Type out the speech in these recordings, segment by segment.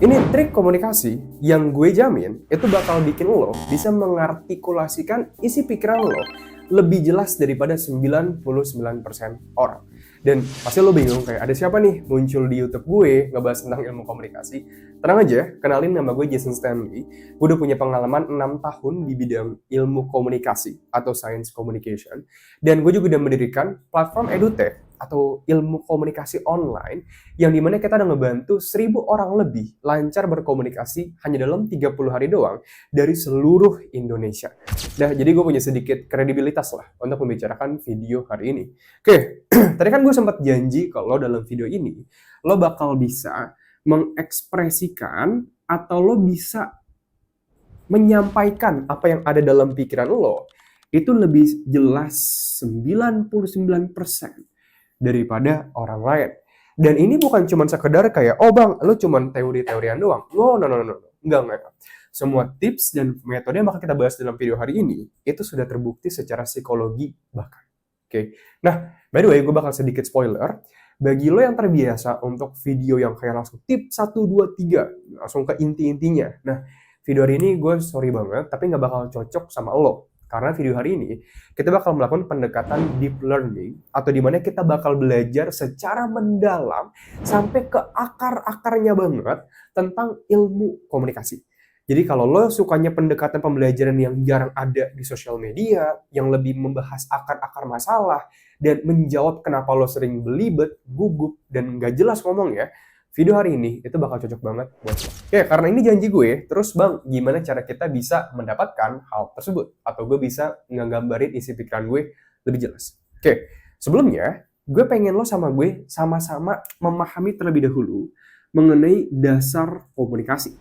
Ini trik komunikasi yang gue jamin itu bakal bikin lo bisa mengartikulasikan isi pikiran lo lebih jelas daripada 99% orang. Dan pasti lo bingung kayak ada siapa nih muncul di YouTube gue ngebahas tentang ilmu komunikasi. Tenang aja, kenalin nama gue Jason Stanley. Gue udah punya pengalaman 6 tahun di bidang ilmu komunikasi atau science communication. Dan gue juga udah mendirikan platform EduTech atau ilmu komunikasi online yang dimana kita udah ngebantu 1.000 orang lebih lancar berkomunikasi hanya dalam 30 hari doang dari seluruh Indonesia. Nah, jadi gue punya sedikit kredibilitas lah untuk membicarakan video hari ini. Oke, tadi kan gue sempat janji kalau dalam video ini lo bakal bisa mengekspresikan atau lo bisa menyampaikan apa yang ada dalam pikiran lo itu lebih jelas 99% daripada orang lain. Dan ini bukan cuma sekedar kayak, oh bang, lu cuma teori-teorian doang. No. Enggak. Semua tips dan metode yang bakal kita bahas dalam video hari ini, itu sudah terbukti secara psikologi bahkan. Oke. Nah, by the way, gue bakal sedikit spoiler. Bagi lo yang terbiasa untuk video yang kayak langsung tip 1, 2, 3, langsung ke inti-intinya. Nah, video hari ini gue sorry banget, tapi nggak bakal cocok sama lo. Karena video hari ini, kita bakal melakukan pendekatan deep learning, atau dimana kita bakal belajar secara mendalam sampai ke akar-akarnya banget tentang ilmu komunikasi. Jadi kalau lo sukanya pendekatan pembelajaran yang jarang ada di sosial media, yang lebih membahas akar-akar masalah, dan menjawab kenapa lo sering belibet, gugup, dan nggak jelas ngomongnya, video hari ini itu bakal cocok banget buat lo. Oke, karena ini janji gue, terus bang, gimana cara kita bisa mendapatkan hal tersebut? Atau gue bisa ngegambarin isi pikiran gue lebih jelas. Oke, sebelumnya, gue pengen lo sama gue sama-sama memahami terlebih dahulu mengenai dasar komunikasi.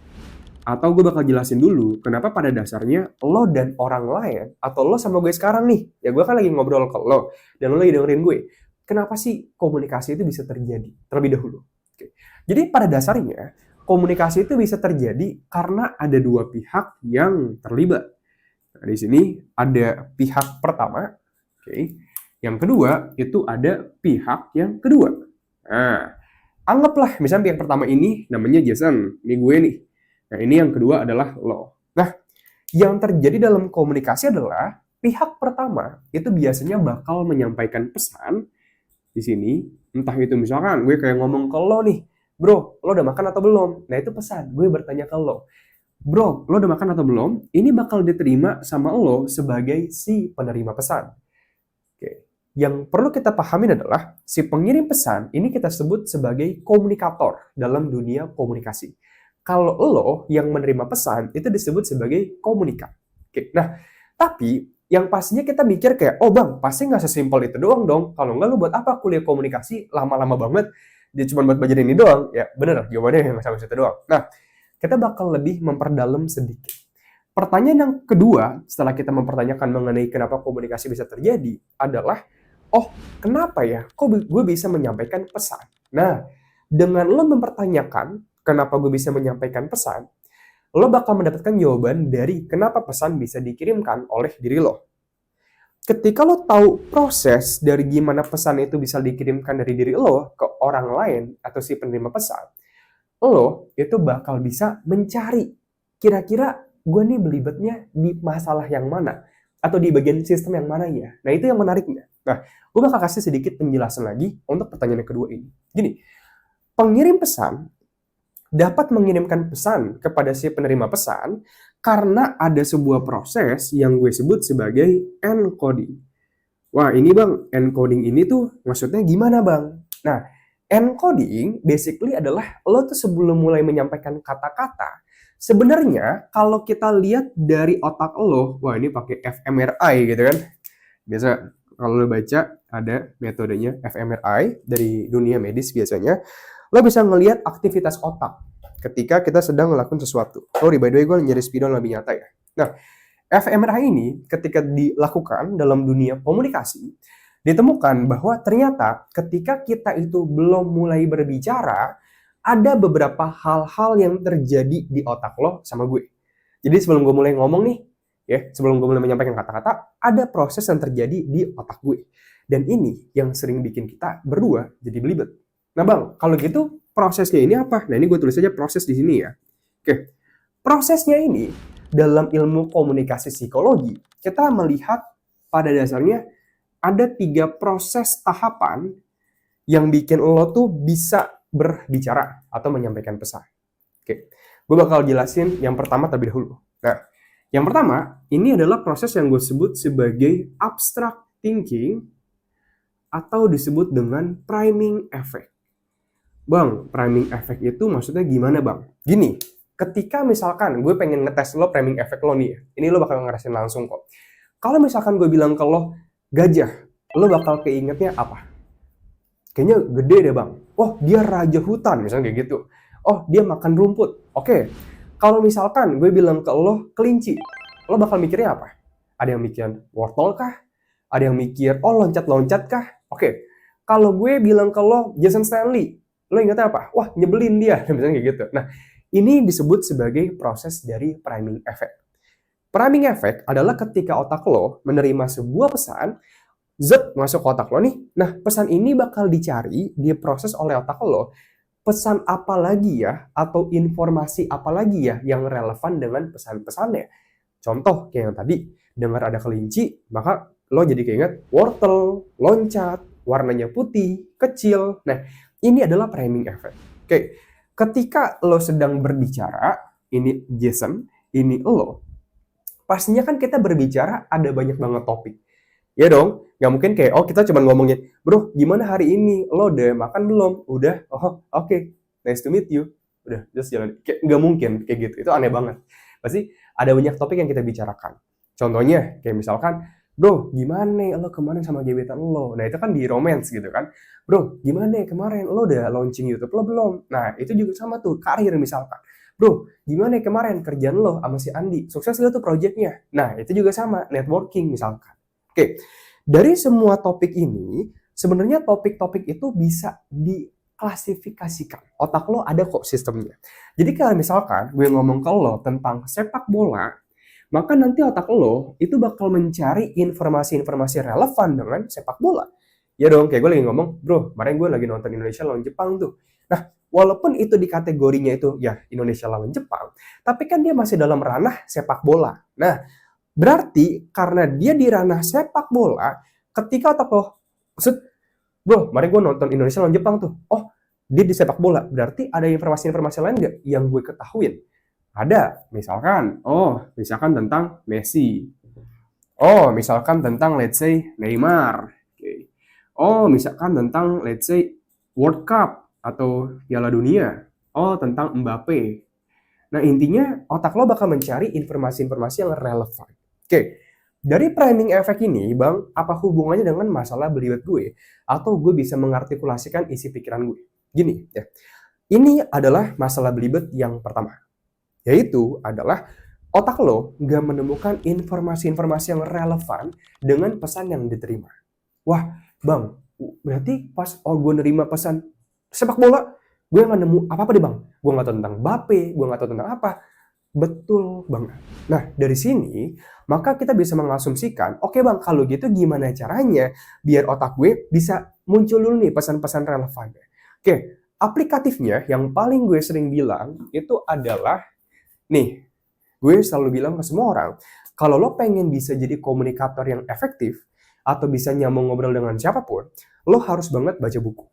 Atau gue bakal jelasin dulu kenapa pada dasarnya lo dan orang lain, atau lo sama gue sekarang nih, ya gue kan lagi ngobrol ke lo, dan lo lagi dengerin gue. Kenapa sih komunikasi itu bisa terjadi terlebih dahulu? Oke. Jadi pada dasarnya, komunikasi itu bisa terjadi karena ada dua pihak yang terlibat. Nah, di sini ada pihak pertama, oke. Yang kedua itu ada pihak yang kedua. Nah, anggaplah misalnya pihak pertama ini namanya Jason, ini gue nih. Nah, ini yang kedua adalah lo. Nah, yang terjadi dalam komunikasi adalah pihak pertama itu biasanya bakal menyampaikan pesan di sini, entah itu misalkan gue kayak ngomong ke lo nih, bro, lo udah makan atau belum? Nah, itu pesan, gue bertanya ke lo, bro, lo udah makan atau belum? Ini bakal diterima sama lo sebagai si penerima pesan. Oke. Yang perlu kita pahamin adalah si pengirim pesan ini kita sebut sebagai komunikator dalam dunia komunikasi. Kalau lo yang menerima pesan itu disebut sebagai komunikat. Oke. Nah, tapi yang pastinya kita mikir kayak, oh bang, pasti nggak sesimpel itu doang dong. Kalau nggak, lu buat apa kuliah komunikasi lama-lama banget? Dia cuma buat belajar ini doang. Ya bener, jawabannya nggak sampai situ doang. Nah, kita bakal lebih memperdalam sedikit. Pertanyaan yang kedua, setelah kita mempertanyakan mengenai kenapa komunikasi bisa terjadi, adalah, oh kenapa ya, kok gue bisa menyampaikan pesan? Nah, dengan lo mempertanyakan kenapa gue bisa menyampaikan pesan, lo bakal mendapatkan jawaban dari kenapa pesan bisa dikirimkan oleh diri lo. Ketika lo tahu proses dari gimana pesan itu bisa dikirimkan dari diri lo ke orang lain atau si penerima pesan, lo itu bakal bisa mencari kira-kira gue nih belibetnya di masalah yang mana atau di bagian sistem yang mana ya. Nah, itu yang menariknya. Nah, gue bakal kasih sedikit penjelasan lagi untuk pertanyaan yang kedua ini. Gini, pengirim pesan dapat mengirimkan pesan kepada si penerima pesan karena ada sebuah proses yang gue sebut sebagai encoding. Wah, ini bang, encoding ini tuh maksudnya gimana bang? Nah, encoding basically adalah lo tuh sebelum mulai menyampaikan kata-kata, sebenarnya kalau kita lihat dari otak lo, wah ini pakai fMRI gitu kan. Biasa kalau lo baca ada metodenya fMRI dari dunia medis biasanya. Lo bisa ngelihat aktivitas otak ketika kita sedang melakukan sesuatu. Sorry, by the way, gue nyari spidol lebih nyata ya. Nah, fMRI ini ketika dilakukan dalam dunia komunikasi, ditemukan bahwa ternyata ketika kita itu belum mulai berbicara, ada beberapa hal-hal yang terjadi di otak lo sama gue. Jadi sebelum gue mulai ngomong nih, ya, sebelum gue mulai menyampaikan kata-kata, ada proses yang terjadi di otak gue. Dan ini yang sering bikin kita berdua jadi belibet. Nah bang, kalau gitu prosesnya ini apa? Nah ini gue tulis aja proses di sini ya. Oke, prosesnya ini dalam ilmu komunikasi psikologi, kita melihat pada dasarnya ada 3 proses tahapan yang bikin lo tuh bisa berbicara atau menyampaikan pesan. Oke, gue bakal jelasin yang pertama terlebih dahulu. Nah, yang pertama, ini adalah proses yang gue sebut sebagai abstract thinking atau disebut dengan priming effect. Bang, priming effect itu maksudnya gimana bang? Gini, ketika misalkan gue pengen ngetes lo priming effect lo nih, ini lo bakal ngerasain langsung kok. Kalau misalkan gue bilang ke lo gajah, lo bakal keingetnya apa? Kayaknya gede deh bang. Oh, dia raja hutan, misalnya kayak gitu. Oh, dia makan rumput. Oke. Kalau misalkan gue bilang ke lo kelinci, lo bakal mikirnya apa? Ada yang mikir wortel kah? Ada yang mikir, oh loncat-loncat kah? Oke. Kalau gue bilang ke lo Jason Stanley, lo ingatnya apa? Wah, nyebelin dia, misalnya kayak gitu. Nah, ini disebut sebagai proses dari priming effect. Priming effect adalah ketika otak lo menerima sebuah pesan, masuk ke otak lo nih. Nah, pesan ini bakal dicari, diproses oleh otak lo. Pesan apa lagi ya, atau informasi apa lagi ya yang relevan dengan pesan-pesannya. Contoh kayak yang tadi, dengar ada kelinci, maka lo jadi keinget wortel, loncat, warnanya putih, kecil. Nah, ini adalah priming effect. Oke, ketika lo sedang berbicara, ini Jason, ini lo, pastinya kan kita berbicara ada banyak banget topik. Ya dong, nggak mungkin kayak, oh kita cuma ngomongin, bro gimana hari ini, lo udah makan belum? Udah, oh oke, nice to meet you. Udah, just jalan. Kayak, nggak mungkin kayak gitu, itu aneh banget. Pasti ada banyak topik yang kita bicarakan. Contohnya, kayak misalkan, bro gimana lo kemarin sama gebetan lo? Nah itu kan di romance gitu kan. Bro gimana kemarin, lo udah launching YouTube lo belum? Nah itu juga sama tuh, karir misalkan. Bro, gimana kemarin kerjaan lo sama si Andi? Sukses lo tuh projectnya. Nah itu juga sama, networking misalkan. Oke, dari semua topik ini, sebenarnya topik-topik itu bisa diklasifikasikan. Otak lo ada kok sistemnya. Jadi kalau misalkan gue ngomong ke lo tentang sepak bola, maka nanti otak lo itu bakal mencari informasi-informasi relevan dengan sepak bola. Ya dong, kayak gue lagi ngomong, bro, kemarin gue lagi nonton Indonesia lawan Jepang tuh. Nah, walaupun itu di kategorinya itu ya Indonesia lawan Jepang, tapi kan dia masih dalam ranah sepak bola. Nah, berarti karena dia di ranah sepak bola, ketika otak lo, bro, kemarin gue nonton Indonesia lawan Jepang tuh. Oh, dia di sepak bola. Berarti ada informasi-informasi lain nggak yang gue ketahuin? Ada, misalkan tentang Messi. Oh, misalkan tentang let's say Neymar. Okay. Oh, misalkan tentang let's say World Cup atau Piala Dunia. Oh, tentang Mbappe. Nah, intinya otak lo bakal mencari informasi-informasi yang relevan. Oke, dari priming effect ini, Bang, apa hubungannya dengan masalah belibet gue? Atau gue bisa mengartikulasikan isi pikiran gue? Gini, ya. Ini adalah masalah belibet yang pertama. Yaitu adalah otak lo nggak menemukan informasi-informasi yang relevan dengan pesan yang diterima. Wah, Bang, berarti pas gue nerima pesan sepak bola, gue nggak nemu apa-apa deh, Bang. Gue nggak tahu tentang Mbappe, gue nggak tahu tentang apa. Betul banget. Nah, dari sini, maka kita bisa mengasumsikan, oke Bang, kalau gitu gimana caranya biar otak gue bisa muncul dulu nih pesan-pesan relevan. Oke, aplikatifnya yang paling gue sering bilang itu adalah, nih, gue selalu bilang ke semua orang, kalau lo pengen bisa jadi komunikator yang efektif, atau bisa nyambung ngobrol dengan siapapun, lo harus banget baca buku.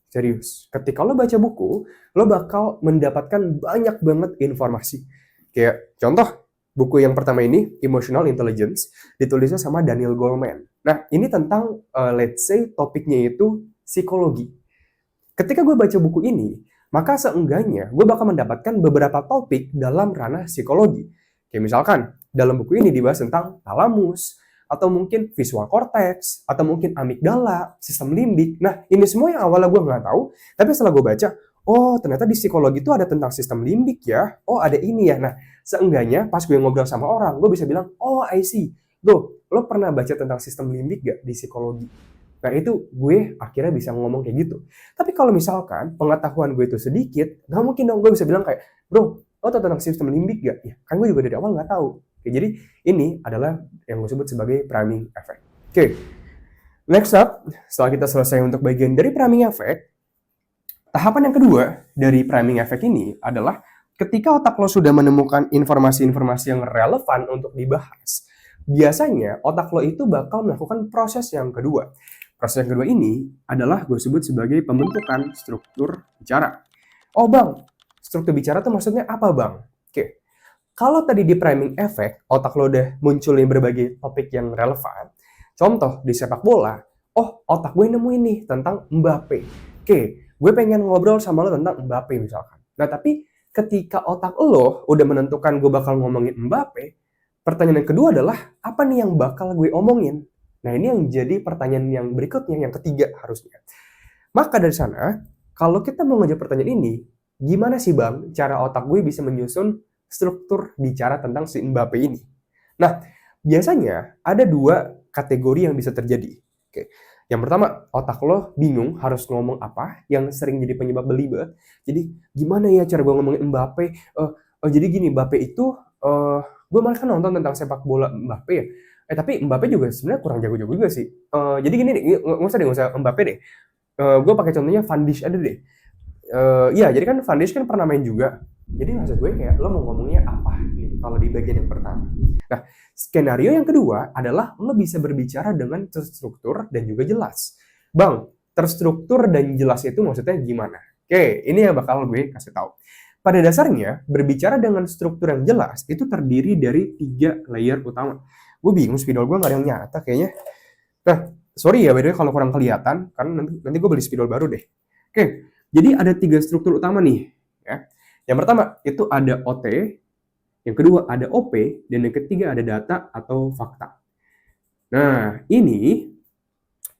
Serius, ketika lo baca buku, lo bakal mendapatkan banyak banget informasi. Kayak contoh, buku yang pertama ini, Emotional Intelligence, ditulisnya sama Daniel Goleman. Nah, ini tentang, let's say, topiknya itu psikologi. Ketika gue baca buku ini, maka seenggaknya gue bakal mendapatkan beberapa topik dalam ranah psikologi. Kayak misalkan, dalam buku ini dibahas tentang thalamus, atau mungkin visual cortex, atau mungkin amigdala, sistem limbik. Nah, ini semua yang awalnya gue nggak tahu, tapi setelah gue baca, oh ternyata di psikologi itu ada tentang sistem limbik ya, oh ada ini ya. Nah, seenggaknya pas gue ngobrol sama orang, gue bisa bilang, oh I see, bro, lo pernah baca tentang sistem limbik gak di psikologi? Nah itu gue akhirnya bisa ngomong kayak gitu. Tapi kalau misalkan pengetahuan gue itu sedikit, nggak mungkin dong gue bisa bilang kayak, bro, lo tau tentang sistem limbik gak? Ya, kan gue juga dari awal nggak tahu. Oke, jadi ini adalah yang gue sebut sebagai priming effect. Oke, next up, setelah kita selesai untuk bagian dari priming effect, Tahapan yang kedua dari priming effect ini adalah ketika otak lo sudah menemukan informasi-informasi yang relevan untuk dibahas, biasanya otak lo itu bakal melakukan proses yang kedua. Proses yang kedua ini adalah gue sebut sebagai pembentukan struktur bicara. Oh bang, struktur bicara tuh maksudnya apa bang? Oke, kalau tadi di priming effect, otak lo udah munculin berbagai topik yang relevan. Contoh, di sepak bola, oh otak gue nemu ini tentang Mbappe. Oke, gue pengen ngobrol sama lo tentang Mbappe misalkan. Nah tapi ketika otak lo udah menentukan gue bakal ngomongin Mbappe, pertanyaan yang kedua adalah, apa nih yang bakal gue omongin? Nah ini yang jadi pertanyaan yang berikutnya, yang ketiga harusnya. Maka dari sana, kalau kita mau ngejawab pertanyaan ini, gimana sih bang cara otak gue bisa menyusun struktur bicara tentang si Mbappe ini? Nah, biasanya ada dua kategori yang bisa terjadi. Oke. Yang pertama, otak lo bingung harus ngomong apa, yang sering jadi penyebab belibet. Jadi, gimana ya cara gue ngomongin Mbappe? Jadi gini, Mbappe itu, gue malah kan nonton tentang sepak bola Mbappe ya. Tapi Mbappe juga sebenarnya kurang jago-jago juga sih. Jadi gini nih, nggak usah Mbappe deh. Gue pakai contohnya Van Dijk aja deh. Iya, jadi kan Van Dijk kan pernah main juga. Jadi maksud gue kayak lo mau ngomongnya apa nih kalau di bagian yang pertama. Nah, skenario yang kedua adalah lo bisa berbicara dengan terstruktur dan juga jelas. Bang, terstruktur dan jelas itu maksudnya gimana? Oke, ini yang bakal gue kasih tahu. Pada dasarnya, berbicara dengan struktur yang jelas itu terdiri dari 3 layer utama. Gue bingung, spidol gue nggak ada yang nyata kayaknya. Nah, sorry ya by the way kalau kurang kelihatan, karena nanti gue beli spidol baru deh. Oke, jadi ada 3 struktur utama nih. Ya. Yang pertama itu ada OT, yang kedua ada OP, dan yang ketiga ada data atau fakta. Nah, ini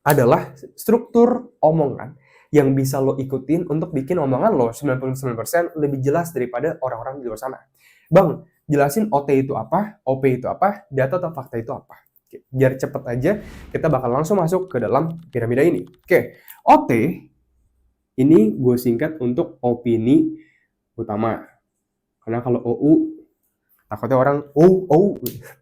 adalah struktur omongan yang bisa lo ikutin untuk bikin omongan lo 99% lebih jelas daripada orang-orang di luar sana. Bang, jelasin OT itu apa, OP itu apa, data atau fakta itu apa. Oke, biar cepet aja, kita bakal langsung masuk ke dalam piramida ini. Oke, OT ini gue singkat untuk opini utama. Karena kalau OU, takutnya orang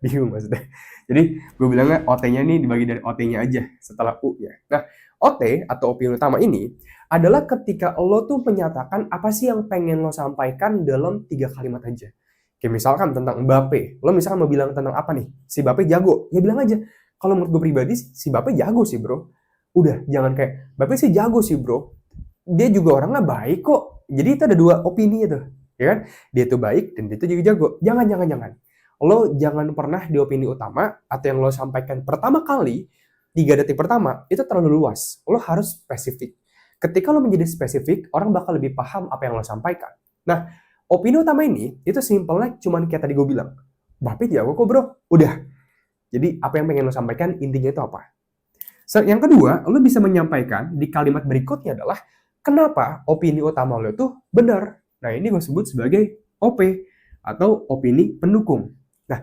bingung maksudnya. Jadi gue bilangnya OT-nya nih dibagi dari OT-nya aja setelah U ya. Nah, OT atau opini utama ini adalah ketika lo tuh menyatakan apa sih yang pengen lo sampaikan dalam 3 kalimat aja. Kayak misalkan tentang Mbappe, lo misalkan mau bilang tentang apa nih? Si Mbappe jago, ya bilang aja. Kalau menurut gue pribadi, si Mbappe jago sih bro. Udah, jangan kayak, Mbappe sih jago sih bro. Dia juga orangnya baik kok. Jadi itu ada 2 opini itu. Ya kan? Dia itu baik dan dia itu juga jago. Jangan. Lo jangan pernah di opini utama atau yang lo sampaikan pertama kali, 3 detik pertama, itu terlalu luas. Lo harus spesifik. Ketika lo menjadi spesifik, orang bakal lebih paham apa yang lo sampaikan. Nah, opini utama ini, itu simpelnya cuman kayak tadi gue bilang. Mbappe jago kok bro. Udah. Jadi apa yang pengen lo sampaikan, intinya itu apa? Yang kedua, lo bisa menyampaikan di kalimat berikutnya adalah kenapa opini utama lo itu benar. Nah, ini gue sebut sebagai OP atau opini pendukung. Nah,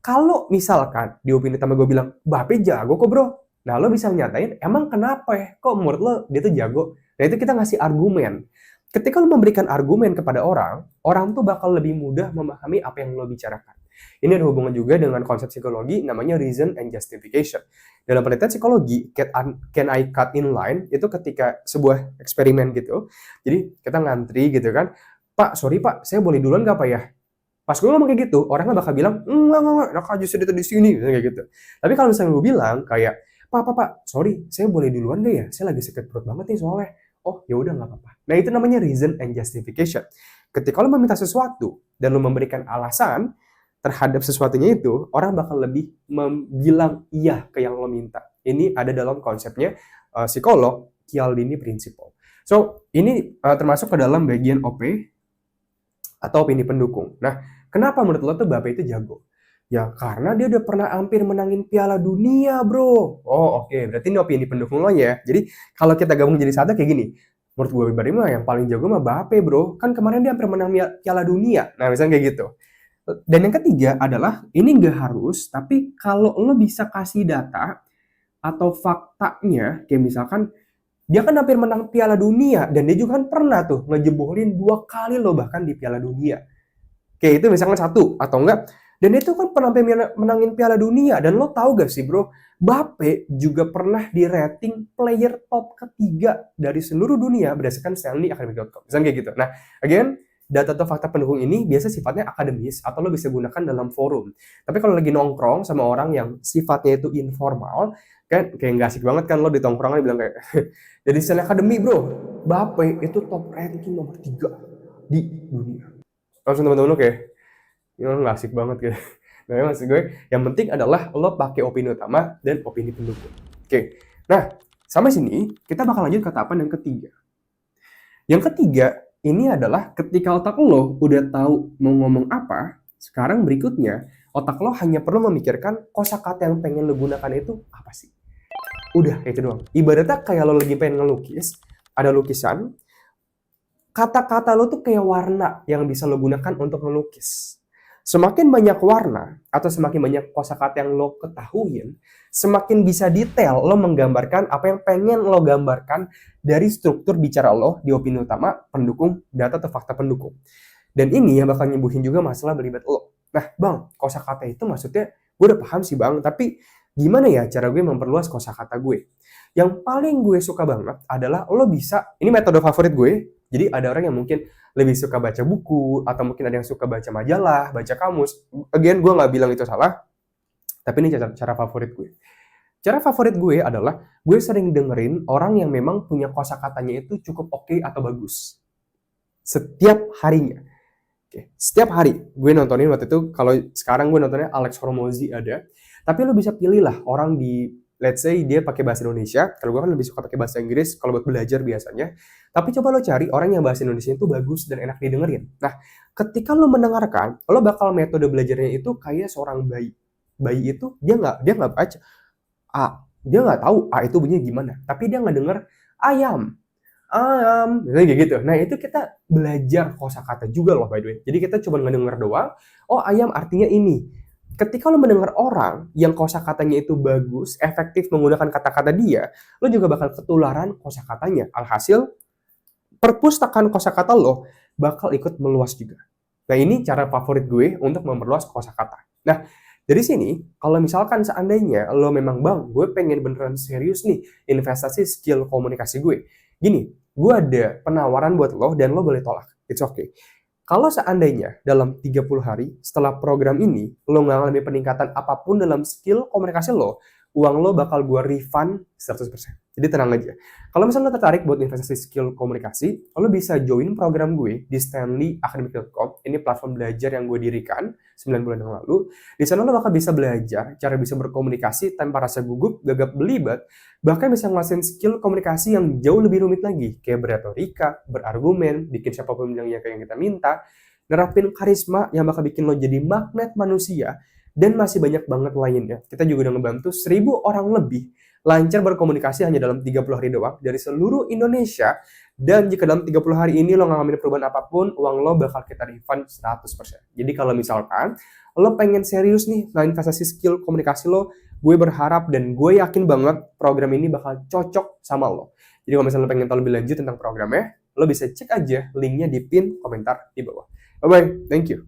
kalau misalkan di opini utama gue bilang, Mbappe jago kok bro. Nah, lo bisa nyatain, emang kenapa ya? Kok menurut lo dia tuh jago? Nah, itu kita ngasih argumen. Ketika lo memberikan argumen kepada orang, orang tuh bakal lebih mudah memahami apa yang lo bicarakan. Ini ada hubungan juga dengan konsep psikologi namanya reason and justification. Dalam penelitian psikologi, can I cut in line? Itu ketika sebuah eksperimen gitu. Jadi kita ngantri gitu kan. Pak, sorry Pak, saya boleh duluan gak Pak ya? Pas gue ngomong kayak gitu, orangnya bakal bilang, enggak, enak aja sih di sini, kayak gitu. Tapi kalau misalnya gue bilang kayak, Pak, sorry, saya boleh duluan gak ya? Saya lagi sakit perut banget nih soalnya. Oh, ya udah nggak apa-apa. Nah, itu namanya reason and justification. Ketika lo meminta sesuatu dan lo memberikan alasan terhadap sesuatunya itu, orang bakal lebih bilang iya ke yang lo minta. Ini ada dalam konsepnya psikolog Cialdini Principle. So, ini termasuk ke dalam bagian OP atau opini pendukung. Nah, kenapa menurut lo tuh Mbappe itu jago? Ya, karena dia udah pernah hampir menangin Piala Dunia, bro. Oh, oke. Berarti ini opini pendukung lo ya. Jadi, kalau kita gabung jadi satu kayak gini. Menurut gue pribadi mah yang paling jago mah Mbappe, bro. Kan kemarin dia hampir menang Piala Dunia. Nah, misalnya kayak gitu. Dan yang ketiga adalah, ini nggak harus, tapi kalau lo bisa kasih data atau faktanya, kayak misalkan, dia kan hampir menang Piala Dunia, dan dia juga kan pernah tuh ngejebolin 2 kali loh bahkan di Piala Dunia. Kayak itu misalkan 1, atau enggak, dan itu kan pernah menangin Piala Dunia, dan lo tahu gak sih bro, Mbappe juga pernah di rating player top ketiga dari seluruh dunia berdasarkan StanleyAcademy.com. Misalnya kayak gitu. Nah, again, data atau fakta pendukung ini biasa sifatnya akademis atau lo bisa gunakan dalam forum. Tapi kalau lagi nongkrong sama orang yang sifatnya itu informal, kan kayak nggak asik banget kan lo di tongkrongan bilang kayak jadi Stanley Academy bro, Mbappe itu top ranking nomor 3 di dunia. Langsung teman-teman lo kayak, ya nggak asik banget gitu. Nah, maksud gue, yang penting adalah lo pakai opini utama dan opini pendukung. Oke, nah sampai sini kita bakal lanjut ke tahapan yang ketiga. Yang ketiga ini adalah ketika otak lo udah tahu mau ngomong apa, sekarang berikutnya otak lo hanya perlu memikirkan kosakata yang pengen lo gunakan itu apa sih. Udah, itu doang. Ibaratnya kayak lo lagi pengen ngelukis, ada lukisan, kata-kata lo tuh kayak warna yang bisa lo gunakan untuk ngelukis. Semakin banyak warna atau semakin banyak kosakata yang lo ketahuin, semakin bisa detail lo menggambarkan apa yang pengen lo gambarkan dari struktur bicara lo di opini utama, pendukung, data atau fakta pendukung. Dan ini yang bakal nyembuhin juga masalah belibet lo. Nah bang, kosakata itu maksudnya gue udah paham sih bang, tapi gimana ya cara gue memperluas kosakata gue? Yang paling gue suka banget adalah lo bisa, ini metode favorit gue, jadi ada orang yang mungkin lebih suka baca buku, atau mungkin ada yang suka baca majalah, baca kamus. Again, gue nggak bilang itu salah, tapi ini cara favorit gue. Cara favorit gue adalah, gue sering dengerin orang yang memang punya kosakatanya itu cukup oke atau bagus. Setiap harinya. Oke. Setiap hari, gue nontonin waktu itu, kalau sekarang gue nontonnya Alex Hormozi ada, tapi lo bisa pilih lah orang di, let's say dia pakai bahasa Indonesia, kalau gue kan lebih suka pakai bahasa Inggris kalau buat belajar biasanya. Tapi coba lo cari orang yang bahasa Indonesia itu bagus dan enak didengerin. Nah, ketika lo mendengarkan, lo bakal metode belajarnya itu kayak seorang bayi. Bayi itu dia nggak baca A, dia nggak tahu A itu bunyinya gimana, tapi dia nggak denger ayam, kayak gitu. Nah itu kita belajar kosakata juga loh by the way. Jadi kita cuma ngedenger doang, oh ayam artinya ini. Ketika lo mendengar orang yang kosakatanya itu bagus, efektif menggunakan kata-kata dia, lo juga bakal ketularan kosakatanya. Alhasil, perpustakaan kosakata lo bakal ikut meluas juga. Nah ini cara favorit gue untuk memperluas kosakata. Nah dari sini, kalau misalkan seandainya lo memang bang, gue pengen beneran serius nih investasi skill komunikasi gue. Gini, gue ada penawaran buat lo dan lo boleh tolak. It's okay. Kalau seandainya dalam 30 hari setelah program ini, lo nggak ngalami peningkatan apapun dalam skill komunikasi lo, uang lo bakal gue refund 100%. Jadi tenang aja. Kalau misalnya lo tertarik buat investasi skill komunikasi, lo bisa join program gue di StanleyAcademy.com. Ini platform belajar yang gue dirikan 9 bulan yang lalu. Di sana lo bakal bisa belajar cara bisa berkomunikasi tanpa rasa gugup, gagap belibet, bahkan bisa ngelasin skill komunikasi yang jauh lebih rumit lagi, kayak berretorika, berargumen, bikin siapapun yang kayak yang kita minta, nerapin karisma yang bakal bikin lo jadi magnet manusia, dan masih banyak banget lainnya. Kita juga udah ngebantu 1000 orang lebih lancar berkomunikasi hanya dalam 30 hari doang dari seluruh Indonesia. Dan jika dalam 30 hari ini lo nggak ngalamin perubahan apapun, uang lo bakal kita refund 100%. Jadi kalau misalkan lo pengen serius nih investasi skill komunikasi lo, gue berharap dan gue yakin banget program ini bakal cocok sama lo. Jadi kalau misalnya lo pengen tahu lebih lanjut tentang programnya, lo bisa cek aja linknya di pin komentar di bawah. Bye-bye, thank you.